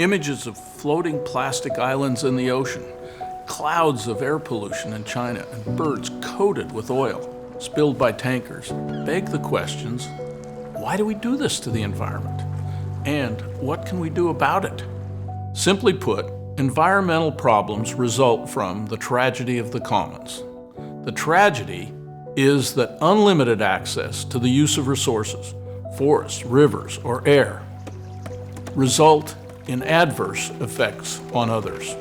Images of floating plastic islands in the ocean, clouds of air pollution in China, and birds coated with oil spilled by tankers beg the questions, why do we do this to the environment? And what can we do about it? Simply put, environmental problems result from the tragedy of the commons. The tragedy is that unlimited access to the use of resources, forests, rivers, or air, result in adverse effects on others.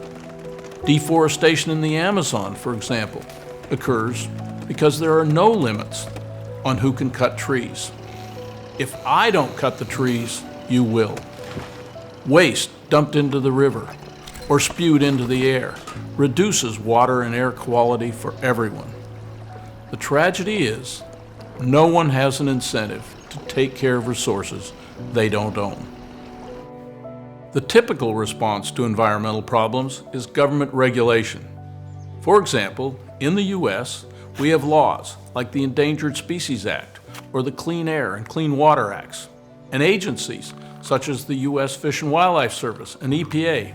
Deforestation in the Amazon, for example, occurs because there are no limits on who can cut trees. If I don't cut the trees, you will. Waste dumped into the river or spewed into the air reduces water and air quality for everyone. The tragedy is, no one has an incentive to take care of resources they don't own. The typical response to environmental problems is government regulation. For example, in the U.S., we have laws like the Endangered Species Act or the Clean Air and Clean Water Acts, and agencies such as the U.S. Fish and Wildlife Service and EPA.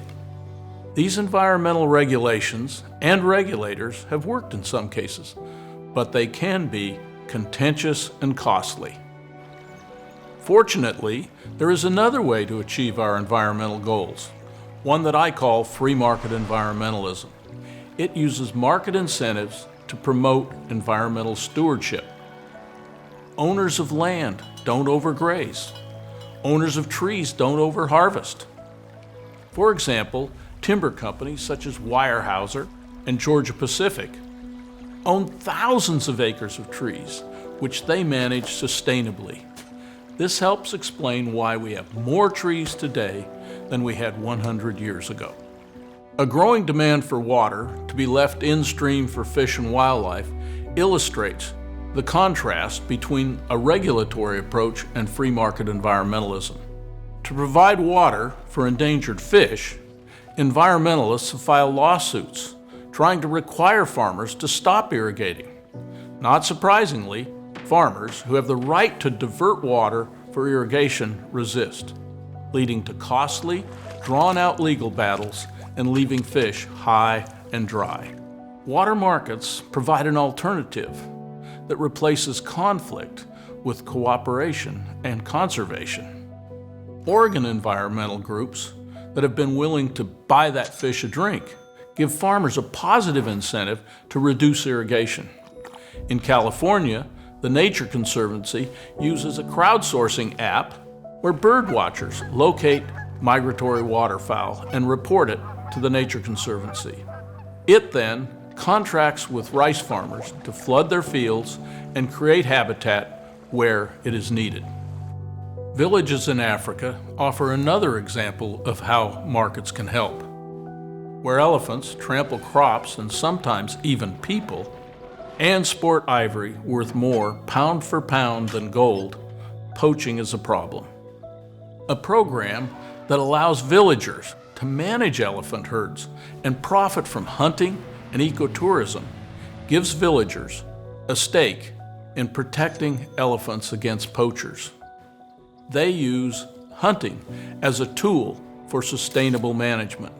These environmental regulations and regulators have worked in some cases, but they can be contentious and costly. Fortunately, there is another way to achieve our environmental goals, one that I call free market environmentalism. It uses market incentives to promote environmental stewardship. Owners of land don't overgraze. Owners of trees don't overharvest. For example, timber companies such as Weyerhaeuser and Georgia Pacific own thousands of acres of trees, which they manage sustainably. This helps explain why we have more trees today than we had 100 years ago. A growing demand for water to be left in-stream for fish and wildlife illustrates the contrast between a regulatory approach and free market environmentalism. To provide water for endangered fish, environmentalists have filed lawsuits trying to require farmers to stop irrigating. Not surprisingly, farmers who have the right to divert water for irrigation resist, leading to costly, drawn-out legal battles and leaving fish high and dry. Water markets provide an alternative that replaces conflict with cooperation and conservation. Oregon environmental groups that have been willing to buy that fish a drink give farmers a positive incentive to reduce irrigation. In California, the Nature Conservancy uses a crowdsourcing app where bird watchers locate migratory waterfowl and report it to the Nature Conservancy. It then contracts with rice farmers to flood their fields and create habitat where it is needed. Villages in Africa offer another example of how markets can help. Where elephants trample crops and sometimes even people, and sport ivory worth more pound for pound than gold, poaching is a problem. A program that allows villagers to manage elephant herds and profit from hunting and ecotourism gives villagers a stake in protecting elephants against poachers. They use hunting as a tool for sustainable management.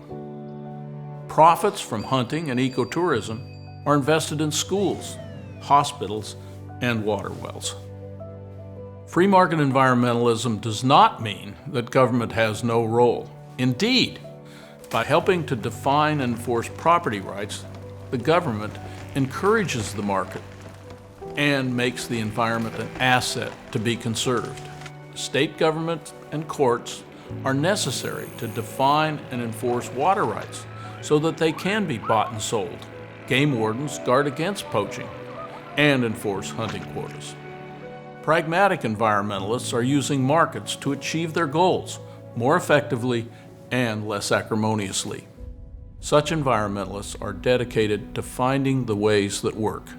Profits from hunting and ecotourism are invested in schools, hospitals, and water wells. Free market environmentalism does not mean that government has no role. Indeed, by helping to define and enforce property rights, the government encourages the market and makes the environment an asset to be conserved. State governments and courts are necessary to define and enforce water rights so that they can be bought and sold. Game wardens guard against poaching and enforce hunting quotas. Pragmatic environmentalists are using markets to achieve their goals more effectively and less acrimoniously. Such environmentalists are dedicated to finding the ways that work.